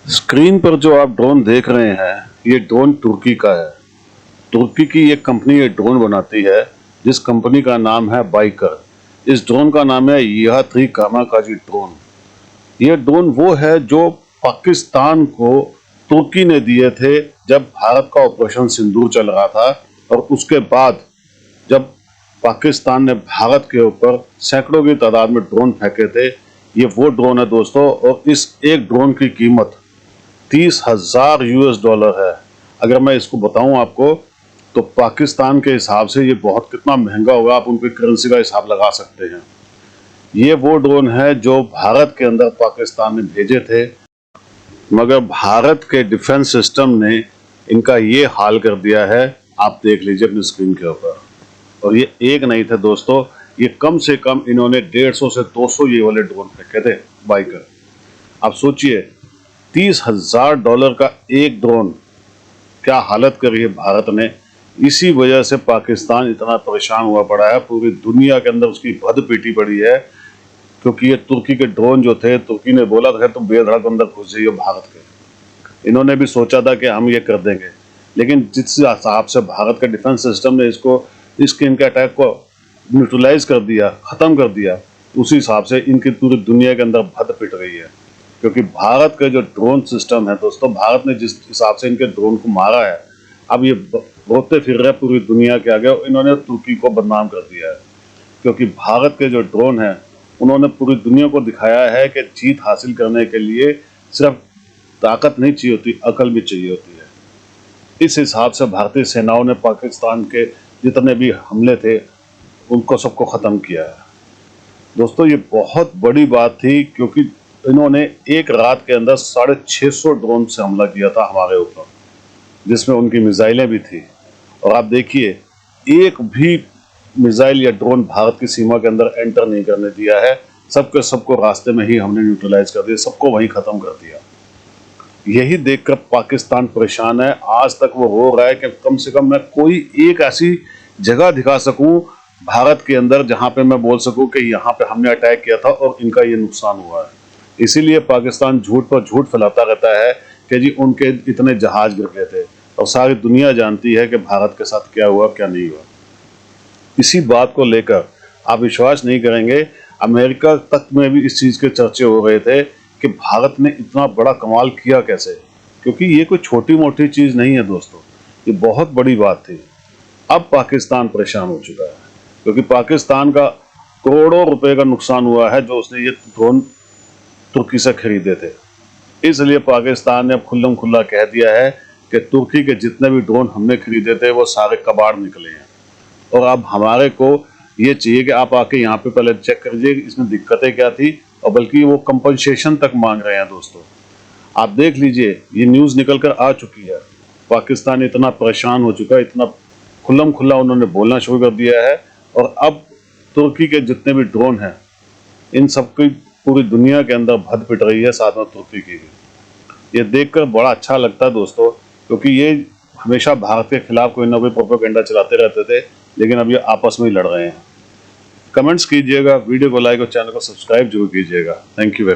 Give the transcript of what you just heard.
Screen पर जो आप ड्रोन देख रहे हैं, ये ड्रोन तुर्की का है। तुर्की की एक कंपनी ये ड्रोन बनाती है, जिस कंपनी का नाम है बाइकर। इस ड्रोन का नाम है YH-3 कामाकाजी ड्रोन। ये ड्रोन वो है जो पाकिस्तान को तुर्की ने दिए थे जब भारत का ऑपरेशन सिंदूर चल रहा था, और उसके बाद जब पाकिस्तान ने भारत के ऊपर सैकड़ों की तादाद में ड्रोन फेंके थे। ये वो ड्रोन है दोस्तों, और इस एक ड्रोन की कीमत $30,000 है। अगर मैं इसको बताऊं आपको, तो पाकिस्तान के हिसाब से ये बहुत कितना महंगा होगा, आप उनकी करेंसी का हिसाब लगा सकते हैं। ये वो ड्रोन है जो भारत के अंदर पाकिस्तान ने भेजे थे, मगर भारत के डिफेंस सिस्टम ने इनका ये हाल कर दिया है। आप देख लीजिए अपनी स्क्रीन के ऊपर। और ये एक नहीं थे दोस्तों, ये कम से कम इन्होंने 150 से 200 ये वाले ड्रोन फेंके थे बाइकर। आप सोचिए, $30,000 का एक ड्रोन, क्या हालत करी है भारत ने। इसी वजह से पाकिस्तान इतना परेशान हुआ पड़ा है, पूरी दुनिया के अंदर उसकी भद पीटी पड़ी है, क्योंकि ये तुर्की के ड्रोन जो थे, तुर्की ने बोला था तुम बेधड़क अंदर घुस जाइए भारत के। इन्होंने भी सोचा था कि हम ये कर देंगे, लेकिन जिस हिसाब से भारत का डिफेंस सिस्टम ने इसके इनके अटैक को न्यूट्रलाइज कर दिया, ख़त्म कर दिया, उसी हिसाब से इनकी पूरी दुनिया के अंदर भद पिट गई है। क्योंकि भारत का जो ड्रोन सिस्टम है दोस्तों, भारत ने जिस हिसाब से इनके ड्रोन को मारा है, अब ये रोते फिर रहे पूरी दुनिया के आगे। इन्होंने तुर्की को बदनाम कर दिया है, क्योंकि भारत के जो ड्रोन हैं, उन्होंने पूरी दुनिया को दिखाया है कि जीत हासिल करने के लिए सिर्फ ताकत नहीं चाहिए होती, अकल भी चाहिए होती है। इस हिसाब से भारतीय सेनाओं ने पाकिस्तान के जितने भी हमले थे, उनको सबको ख़त्म किया है। दोस्तों, ये बहुत बड़ी बात थी, क्योंकि इन्होंने एक रात के अंदर 650 ड्रोन से हमला किया था हमारे ऊपर, जिसमें उनकी मिसाइलें भी थी। और आप देखिए, एक भी मिसाइल या ड्रोन भारत की सीमा के अंदर एंटर नहीं करने दिया है। सबके सबको रास्ते में ही हमने न्यूट्रलाइज कर दिया, सबको वहीं ख़त्म कर दिया। यही देखकर पाकिस्तान परेशान है। आज तक वो रो रहा है कि कम से कम मैं कोई एक ऐसी जगह दिखा सकूं भारत के अंदर जहां पे मैं बोल सकूं कि यहां पे हमने अटैक किया था और इनका ये नुकसान हुआ है। इसीलिए पाकिस्तान झूठ पर झूठ फैलाता रहता है कि जी उनके इतने जहाज गिर गए थे, और सारी दुनिया जानती है कि भारत के साथ क्या हुआ क्या नहीं हुआ। इसी बात को लेकर आप विश्वास नहीं करेंगे, अमेरिका तक में भी इस चीज़ के चर्चे हो रहे थे कि भारत ने इतना बड़ा कमाल किया कैसे, क्योंकि ये कोई छोटी मोटी चीज़ नहीं है दोस्तों, ये बहुत बड़ी बात थी। अब पाकिस्तान परेशान हो चुका है, क्योंकि पाकिस्तान का करोड़ों रुपए का नुकसान हुआ है जो उसने ये ड्रोन तुर्की से खरीदे थे। इसलिए पाकिस्तान ने अब खुल्लम खुल्ला कह दिया है कि तुर्की के जितने भी ड्रोन हमने खरीदे थे वो सारे कबाड़ निकले हैं, और अब हमारे को ये चाहिए कि आप आके यहाँ पे पहले चेक कर लीजिए इसमें दिक्कतें क्या थी, और बल्कि वो कंपनसेशन तक मांग रहे हैं। दोस्तों, आप देख लीजिए, ये न्यूज़ निकल कर आ चुकी है। पाकिस्तान इतना परेशान हो चुका है, इतना खुल्लम खुल्ला उन्होंने बोलना शुरू कर दिया है, और अब तुर्की के जितने भी ड्रोन हैं, इन सबकी पूरी दुनिया के अंदर भद पिट रही है, साथ में तुर्की की भी। ये देखकर बड़ा अच्छा लगता है दोस्तों, क्योंकि ये हमेशा भारत के खिलाफ कोई ना कोई प्रोपेगेंडा चलाते रहते थे, लेकिन अब ये आपस में ही लड़ रहे हैं। कमेंट्स कीजिएगा, वीडियो को लाइक और चैनल को सब्सक्राइब जरूर कीजिएगा। Thank you.